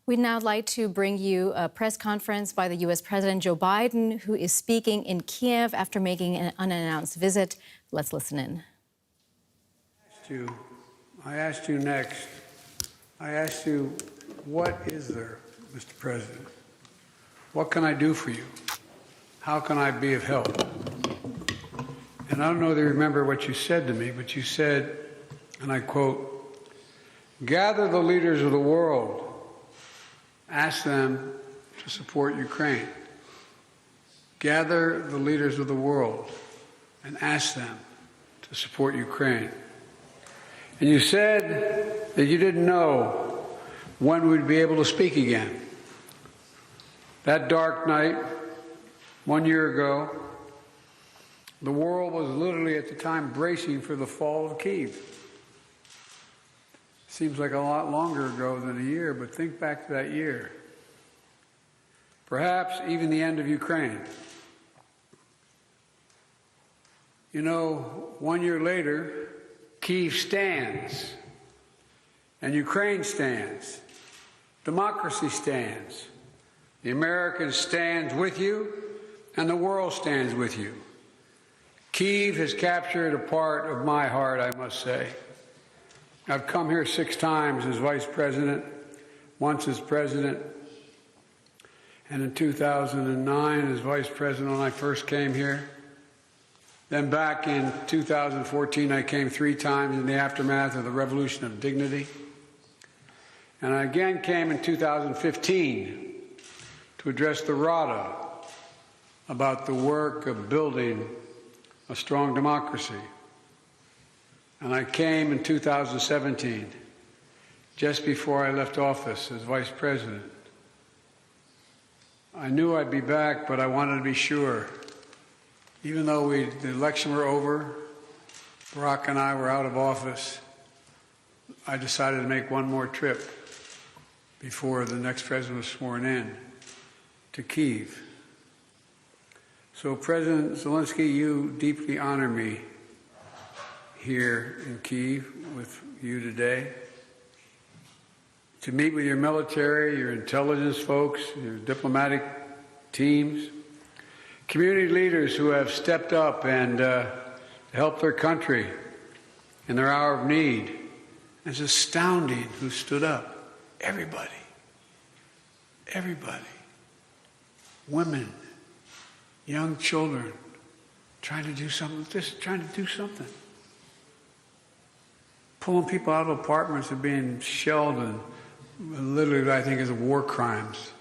We'd now like to bring you a press conference by the U.S. President Joe Biden, who is speaking in Kyiv after making an unannounced visit. Let's listen in. I asked you next. I asked you, what is there, Mr. President? What can I do for you? How can I be of help? And I don't know if you remember what you said to me, but you said, and I quote, "Gather the leaders of the world. Ask them to support Ukraine." Gather the leaders of the world and ask them to support Ukraine. And you said that you didn't know when we'd be able to speak again. That dark night, 1 year ago, the world was literally at the time bracing for the fall of Kyiv. Seems like a lot longer ago than a year, but think back to that year. Perhaps even the end of Ukraine. You know, 1 year later, Kyiv stands, and Ukraine stands. Democracy stands. The Americans stand with you, and the world stands with you. Kyiv has captured a part of my heart, I must say. I've come here 6 times as vice president, once as president, and in 2009 as vice president when I first came here. Then back in 2014, I came 3 times in the aftermath of the Revolution of Dignity. And I again came in 2015 to address the Rada about the work of building a strong democracy. And I came in 2017, just before I left office as vice president. I knew I'd be back, but I wanted to be sure. Even though the election were over, Barack and I were out of office, I decided to make one more trip before the next president was sworn in to Kyiv. So, President Zelensky, you deeply honor me here in Kyiv with you today, to meet with your military, your intelligence folks, your diplomatic teams, community leaders who have stepped up and helped their country in their hour of need. It's astounding who stood up. Everybody. Everybody. Women, young children, trying to do something, just trying to do something. Pulling people out of apartments and being shelled and literally, I think, is war crimes.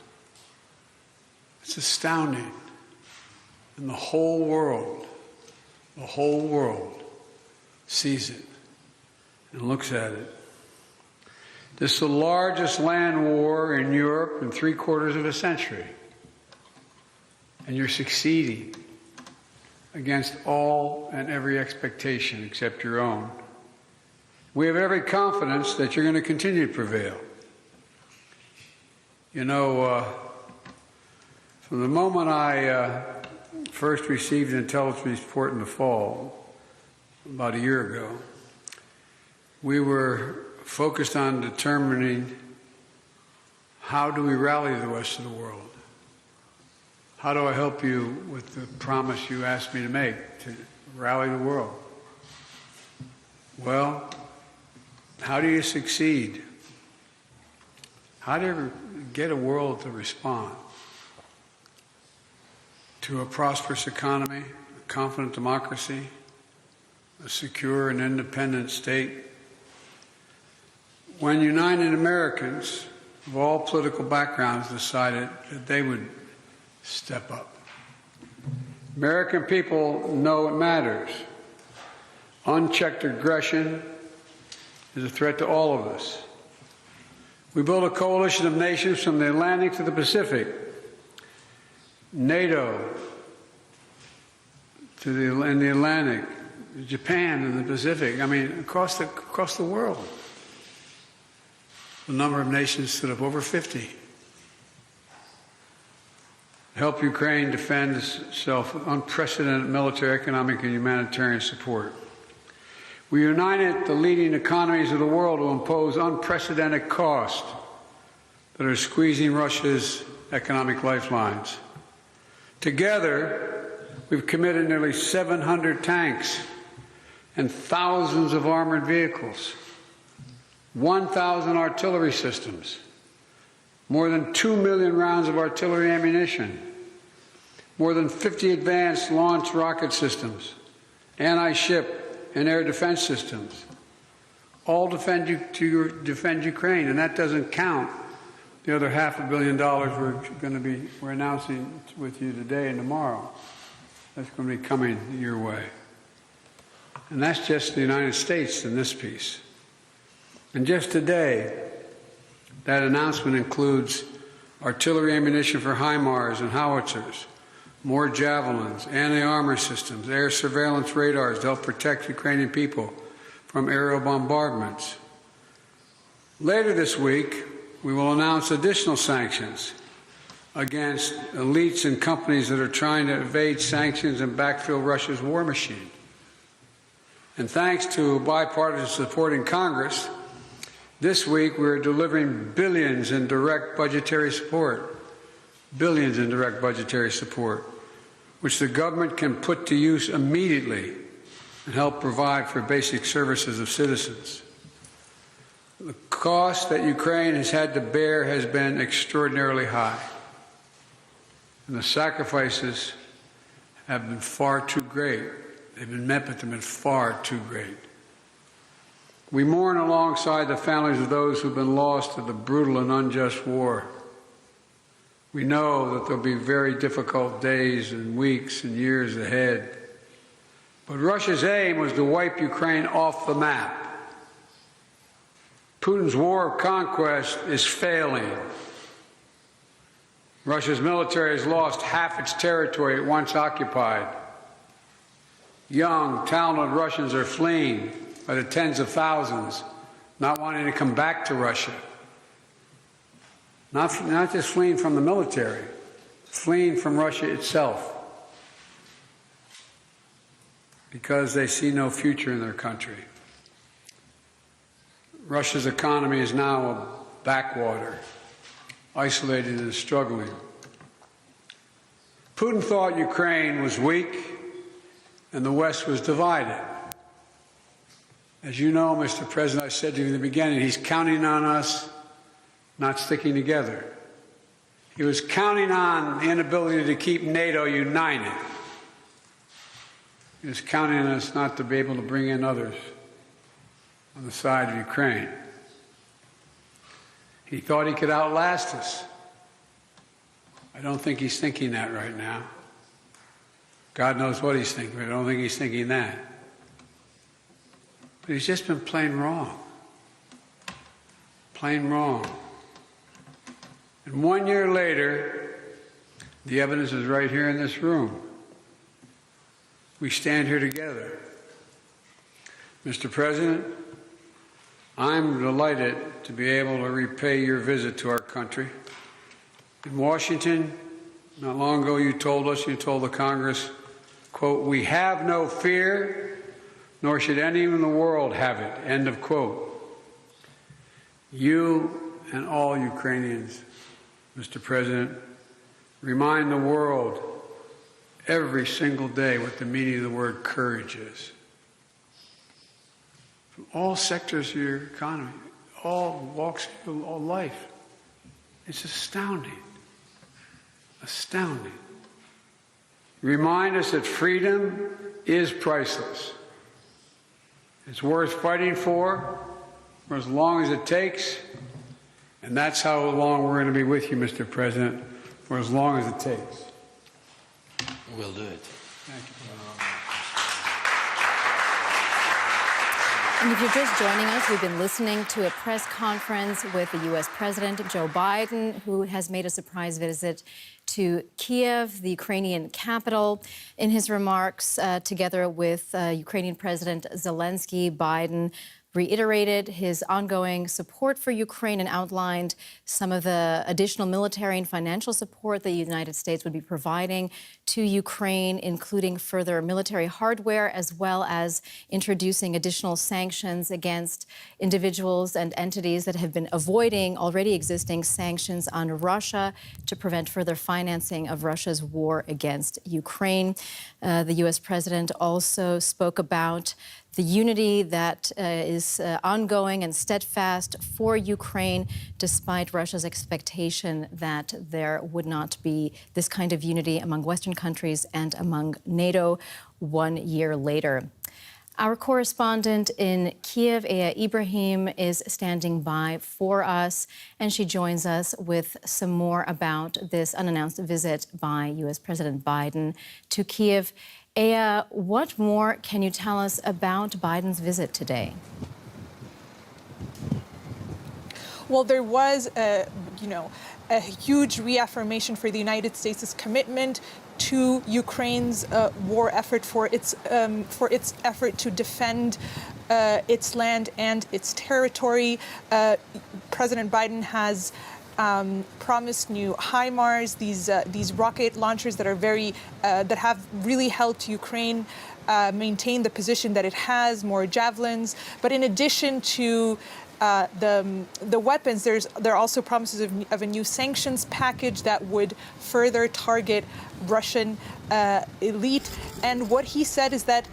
It's astounding. And the whole world sees it and looks at it. This is the largest land war in Europe in 3/4 of a century. And you're succeeding against all and every expectation except your own. We have every confidence that you're going to continue to prevail. You know, from the moment I first received an intelligence report in the fall, about a year ago, we were focused on determining how do we rally the rest of the world. How do I help you with the promise you asked me to make, to rally the world? Well, how do you succeed? How do you get a world to respond to a prosperous economy, a confident democracy, a secure and independent state, when United Americans of all political backgrounds decided that they would step up? American people know it matters. Unchecked aggression is a threat to all of us. We built a coalition of nations from the Atlantic to the Pacific, NATO in the Atlantic, Japan in the Pacific. I mean, across the world. The number of nations stood up, over 50. Help Ukraine defend itself with unprecedented military, economic, and humanitarian support. We united the leading economies of the world to impose unprecedented cost that are squeezing Russia's economic lifelines. Together, we've committed nearly 700 tanks and thousands of armored vehicles, 1,000 artillery systems, more than 2 million rounds of artillery ammunition, more than 50 advanced launch rocket systems, anti-ship and air defense systems, all defend Ukraine, and that doesn't count the other $500 million we're announcing with you today and tomorrow. That's going to be coming your way. And that's just the United States in this piece. And just today, that announcement includes artillery ammunition for HIMARS and howitzers, more javelins, anti-armor systems, air surveillance radars to help protect Ukrainian people from aerial bombardments. Later this week, we will announce additional sanctions against elites and companies that are trying to evade sanctions and backfill Russia's war machine. And thanks to bipartisan support in Congress, this week we're delivering billions in direct budgetary support, which the government can put to use immediately and help provide for basic services of citizens. The cost that Ukraine has had to bear has been extraordinarily high, and the sacrifices have been far too great. They've been met, but they've been far too great. We mourn alongside the families of those who've been lost to the brutal and unjust war. We know that there'll be very difficult days and weeks and years ahead. But Russia's aim was to wipe Ukraine off the map. Putin's war of conquest is failing. Russia's military has lost half its territory it once occupied. Young, talented Russians are fleeing by the tens of thousands, not wanting to come back to Russia. Not just fleeing from the military, fleeing from Russia itself, because they see no future in their country. Russia's economy is now a backwater, isolated and struggling. Putin thought Ukraine was weak and the West was divided. As you know, Mr. President, I said to you in the beginning, he's counting on us not sticking together. He was counting on the inability to keep NATO united. He was counting on us not to be able to bring in others on the side of Ukraine. He thought he could outlast us. I don't think he's thinking that right now. God knows what he's thinking, but I don't think he's thinking that. But he's just been plain wrong. Plain wrong. And 1 year later, the evidence is right here in this room. We stand here together. Mr. President, I'm delighted to be able to repay your visit to our country. In Washington, not long ago, you told the Congress, quote, "We have no fear, nor should anyone in the world have it," end of quote. You and all Ukrainians, Mr. President, remind the world every single day what the meaning of the word courage is. From all sectors of your economy, all walks of all life. It's astounding. Astounding. Remind us that freedom is priceless. It's worth fighting for as long as it takes, and that's how long we're going to be with you, Mr. President, for as long as it takes. We'll do it. Thank you. And if you're just joining us, we've been listening to a press conference with the U.S. President Joe Biden, who has made a surprise visit to Kyiv, the Ukrainian capital. In his remarks, together with Ukrainian President Zelensky, Biden reiterated his ongoing support for Ukraine and outlined some of the additional military and financial support the United States would be providing to Ukraine, including further military hardware, as well as introducing additional sanctions against individuals and entities that have been avoiding already existing sanctions on Russia to prevent further financing of Russia's war against Ukraine. The U.S. president also spoke about the unity that is ongoing and steadfast for Ukraine, despite Russia's expectation that there would not be this kind of unity among Western countries and among NATO 1 year later. Our correspondent in Kyiv, Aya Ibrahim, is standing by for us, and she joins us with some more about this unannounced visit by U.S. President Biden to Kyiv. Aya, what more can you tell us about Biden's visit today? Well, there was a huge reaffirmation for the United States' commitment to Ukraine's war effort, for its effort to defend its land and its territory. President Biden has promised new HIMARS, these rocket launchers that are that have really helped Ukraine maintain the position that it has, more javelins. But in addition to the weapons, there are also promises of a new sanctions package that would further target Russian elite. And what he said is that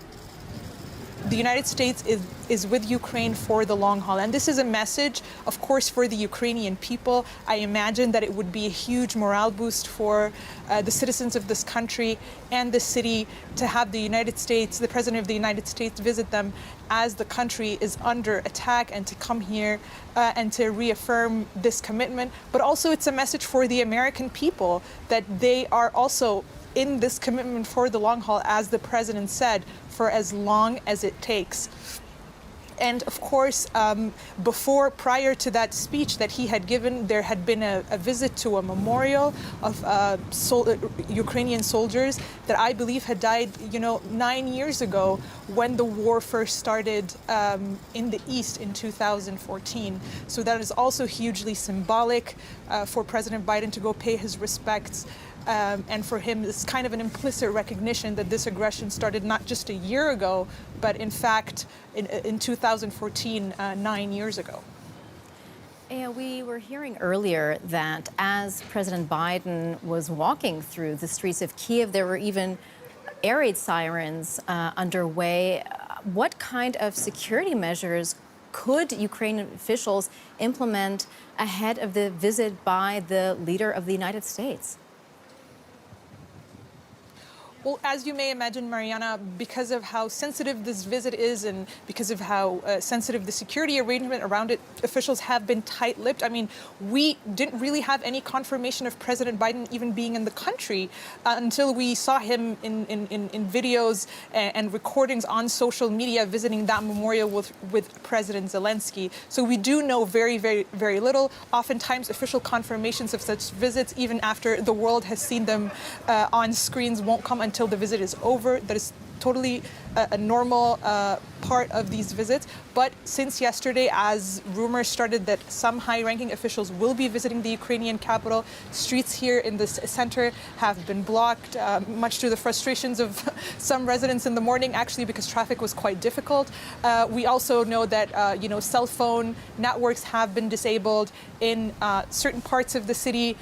the United States is with Ukraine for the long haul. And this is a message, of course, for the Ukrainian people. I imagine that it would be a huge morale boost for the citizens of this country and the city to have the United States, the President of the United States, visit them as the country is under attack, and to come here and to reaffirm this commitment. But also it's a message for the American people that they are also in this commitment for the long haul, as the president said, for as long as it takes. And of course, prior to that speech that he had given, there had been a visit to a memorial of Ukrainian soldiers that I believe had died, 9 years ago when the war first started in the East in 2014. So that is also hugely symbolic for President Biden to go pay his respects. And for him, it's kind of an implicit recognition that this aggression started not just a year ago, but in fact, in 2014, 9 years ago. Yeah, we were hearing earlier that as President Biden was walking through the streets of Kyiv, there were even air raid sirens underway. What kind of security measures could Ukrainian officials implement ahead of the visit by the leader of the United States? Well, as you may imagine, Mariana, because of how sensitive this visit is and because of how sensitive the security arrangement around it, officials have been tight-lipped. I mean, we didn't really have any confirmation of President Biden even being in the country until we saw him in videos and recordings on social media visiting that memorial with President Zelensky. So we do know very, very, very little. Oftentimes, official confirmations of such visits, even after the world has seen them on screens, won't come until the visit is over. That is totally a normal part of these visits. But since yesterday, as rumors started that some high-ranking officials will be visiting the Ukrainian capital, streets here in the center have been blocked, much to the frustrations of some residents in the morning, actually, because traffic was quite difficult. We also know that, cell phone networks have been disabled in certain parts of the city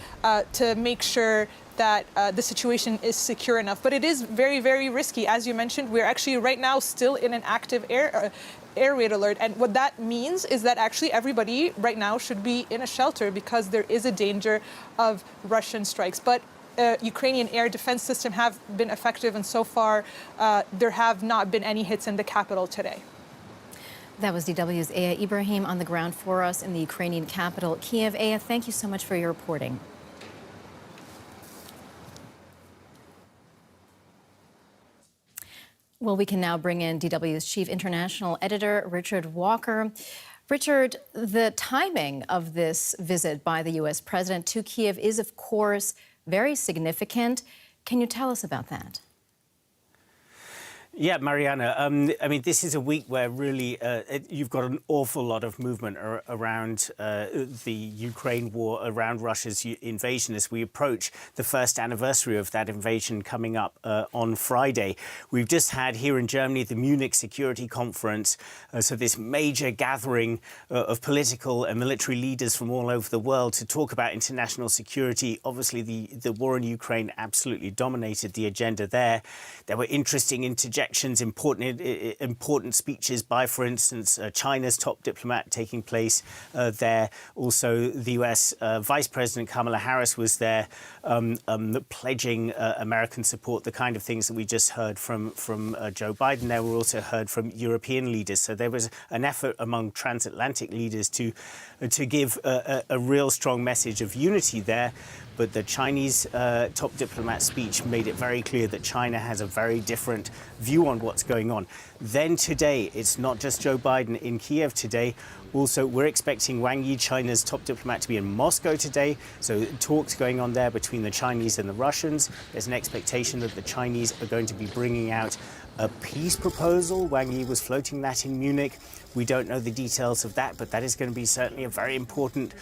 to make sure that the situation is secure enough. But it is very, very risky. As you mentioned, we're actually right now still in an active air raid alert. And what that means is that actually everybody right now should be in a shelter because there is a danger of Russian strikes. But Ukrainian air defense system have been effective, and so far there have not been any hits in the capital today. That was DW's Aya Ibrahim on the ground for us in the Ukrainian capital, Kyiv. Aya, thank you so much for your reporting. Well, we can now bring in DW's chief international editor, Richard Walker. Richard, the timing of this visit by the U.S. president to Kyiv is, of course, very significant. Can you tell us about that? Yeah, Mariana. I mean, this is a week where really you've got an awful lot of movement around the Ukraine war, around Russia's invasion as we approach the first anniversary of that invasion coming up on Friday. We've just had here in Germany the Munich Security Conference, so this major gathering of political and military leaders from all over the world to talk about international security. Obviously, the war in Ukraine absolutely dominated the agenda there. There were interesting interjections, important speeches by, for instance, China's top diplomat taking place there. Also, the US Vice President Kamala Harris was there, pledging American support, the kind of things that we just heard from Joe Biden. There were also heard from European leaders. So there was an effort among transatlantic leaders to give a real strong message of unity there. But the Chinese top diplomat speech made it very clear that China has a very different view on what's going on. Then today, it's not just Joe Biden in Kyiv today. Also, we're expecting Wang Yi, China's top diplomat, to be in Moscow today. So talks going on there between the Chinese and the Russians. There's an expectation that the Chinese are going to be bringing out a peace proposal. Wang Yi was floating that in Munich. We don't know the details of that, but that is going to be certainly a very important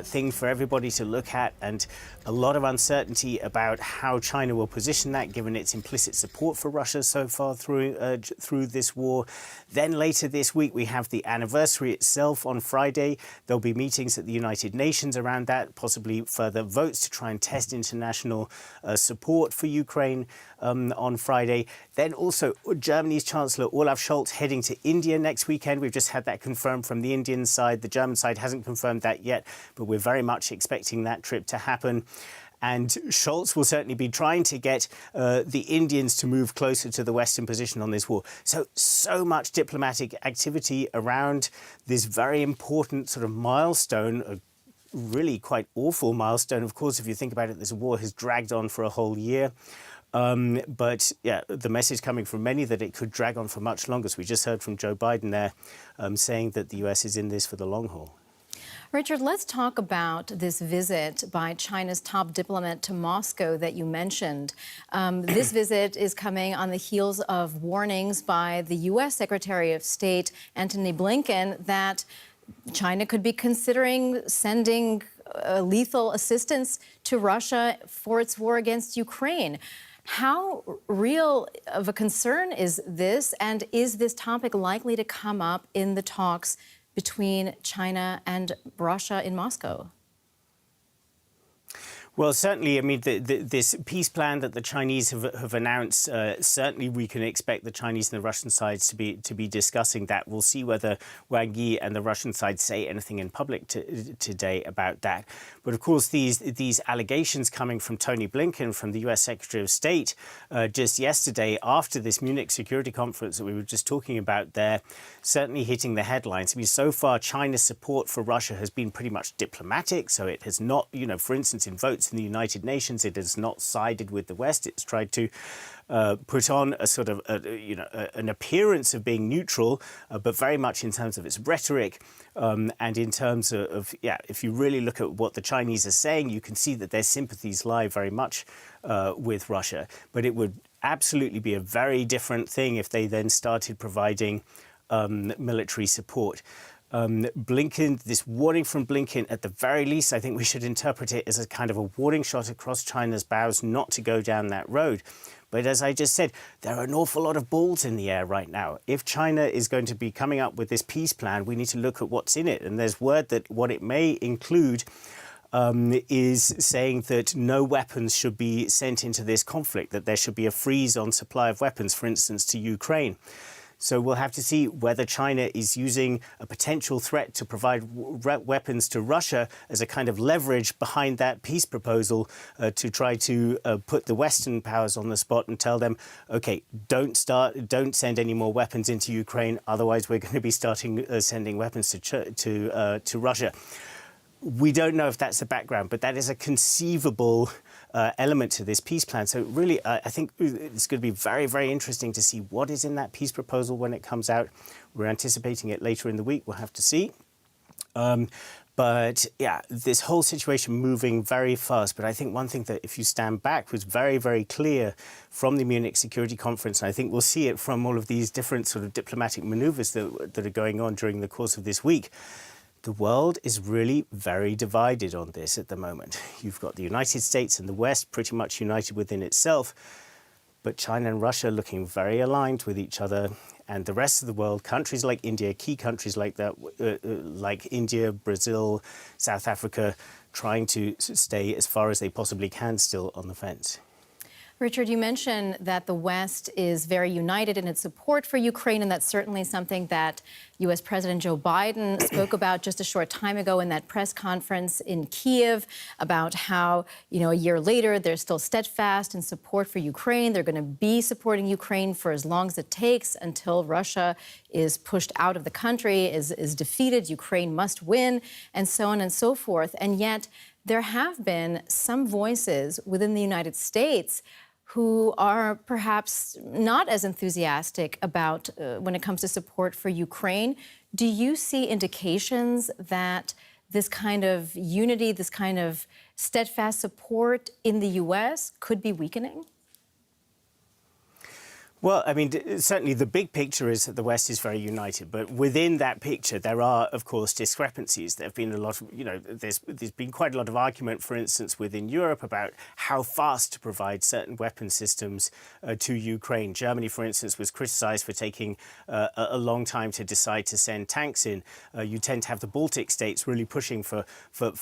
thing for everybody to look at, and a lot of uncertainty about how China will position that, given its implicit support for Russia so far through this war. Then later this week, we have the anniversary itself on Friday. There'll be meetings at the United Nations around that, possibly further votes to try and test international support for Ukraine on Friday. Then also Germany's Chancellor Olaf Scholz heading to India next weekend. We've just had that confirmed from the Indian side. The German side hasn't confirmed that yet, but we're very much expecting that trip to happen. And Scholz will certainly be trying to get the Indians to move closer to the Western position on this war. So much diplomatic activity around this very important sort of milestone, a really quite awful milestone. Of course, if you think about it, this war has dragged on for a whole year. But yeah, the message coming from many that it could drag on for much longer. So we just heard from Joe Biden there saying that the US is in this for the long haul. Richard, let's talk about this visit by China's top diplomat to Moscow that you mentioned. This visit is coming on the heels of warnings by the U.S. Secretary of State, Antony Blinken, that China could be considering sending lethal assistance to Russia for its war against Ukraine. How real of a concern is this, and is this topic likely to come up in the talks between China and Russia in Moscow? Well, certainly, I mean, this peace plan that the Chinese have announced, certainly we can expect the Chinese and the Russian sides to be discussing that. We'll see whether Wang Yi and the Russian side say anything in public today about that. But of course, these allegations coming from Tony Blinken, from the US Secretary of State, just yesterday after this Munich Security Conference that we were just talking about there, certainly hitting the headlines. I mean, so far, China's support for Russia has been pretty much diplomatic. So it has not, for instance, in votes in the United Nations, it has not sided with the West. It's tried to put on a sort of, an appearance of being neutral, but very much in terms of its rhetoric and in terms of, if you really look at what the Chinese are saying, you can see that their sympathies lie very much with Russia. But it would absolutely be a very different thing if they then started providing military support. Blinken, this warning from Blinken, at the very least, I think we should interpret it as a kind of a warning shot across China's bows not to go down that road. But as I just said, there are an awful lot of balls in the air right now. If China is going to be coming up with this peace plan, we need to look at what's in it. And there's word that what it may include is saying that no weapons should be sent into this conflict, that there should be a freeze on supply of weapons, for instance, to Ukraine. So we'll have to see whether China is using a potential threat to provide weapons to Russia as a kind of leverage behind that peace proposal to try to put the Western powers on the spot and tell them, OK, don't send any more weapons into Ukraine. Otherwise, we're going to be starting sending weapons to Russia. We don't know if that's the background, but that is a conceivable element to this peace plan. So really, I think it's going to be very, very interesting to see what is in that peace proposal when it comes out. We're anticipating it later in the week. We'll have to see. But yeah, this whole situation moving very fast. But I think one thing that, if you stand back, was very, very clear from the Munich Security Conference, and I think we'll see it from all of these different sort of diplomatic maneuvers that are going on during the course of this week. The world is really very divided on this at the moment. You've got the United States and the West pretty much united within itself, but China and Russia looking very aligned with each other, and the rest of the world, countries like India, key countries like that, like India, Brazil, South Africa, trying to stay as far as they possibly can still on the fence. Richard, you mentioned that the West is very united in its support for Ukraine, and that's certainly something that U.S. President Joe Biden spoke about just a short time ago in that press conference in Kyiv about how, a year later, they're still steadfast in support for Ukraine. They're going to be supporting Ukraine for as long as it takes until Russia is pushed out of the country, is defeated. Ukraine must win, and so on and so forth. And yet, there have been some voices within the United States who are perhaps not as enthusiastic about when it comes to support for Ukraine. Do you see indications that this kind of unity, this kind of steadfast support in the U.S. could be weakening? Well, I mean, certainly the big picture is that the West is very united, but within that picture, there are, of course, discrepancies. There have been a lot of, there's been quite a lot of argument, for instance, within Europe about how fast to provide certain weapon systems to Ukraine. Germany, for instance, was criticized for taking a long time to decide to send tanks in. You tend to have the Baltic states really pushing for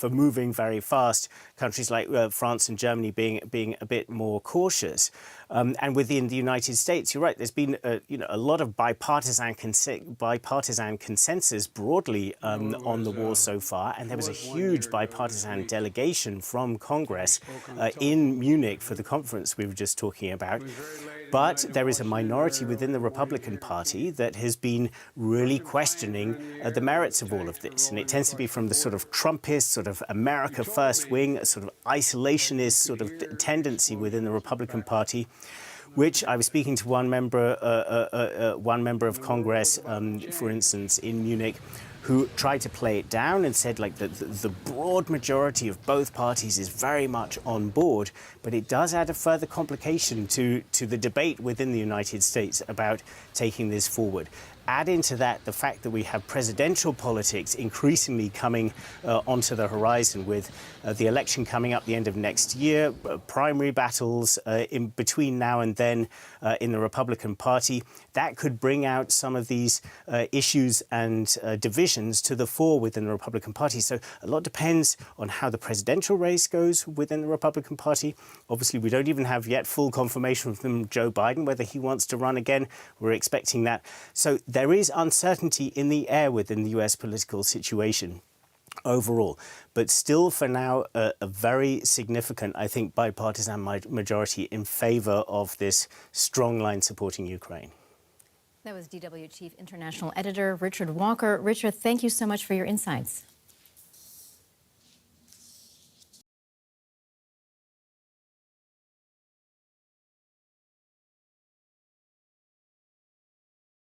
moving very fast. Countries like France and Germany being a bit more cautious. And within the United States, you're right, there's been a lot of bipartisan consensus broadly on the war so far, and there was a huge bipartisan delegation from Congress in Munich for the conference we were just talking about. But there is a minority within the Republican Party that has been really questioning the merits of all of this, and it tends to be from the sort of Trumpist, sort of America First wing, a sort of isolationist sort of tendency within the Republican Party, which I was speaking to one member of Congress, for instance, in Munich, who tried to play it down and said, like, the broad majority of both parties is very much on board, but it does add a further complication to the debate within the United States about taking this forward. Add into that the fact that we have presidential politics increasingly coming onto the horizon, with the election coming up the end of next year, primary battles in between now and then in the Republican Party. That could bring out some of these issues and divisions to the fore within the Republican Party. So a lot depends on how the presidential race goes within the Republican Party. Obviously, we don't even have yet full confirmation from Joe Biden whether he wants to run again. We're expecting that. So there is uncertainty in the air within the US political situation overall, but still for now a very significant, I think, bipartisan majority in favor of this strong line supporting Ukraine. That was DW Chief International Editor Richard Walker. Richard, thank you so much for your insights.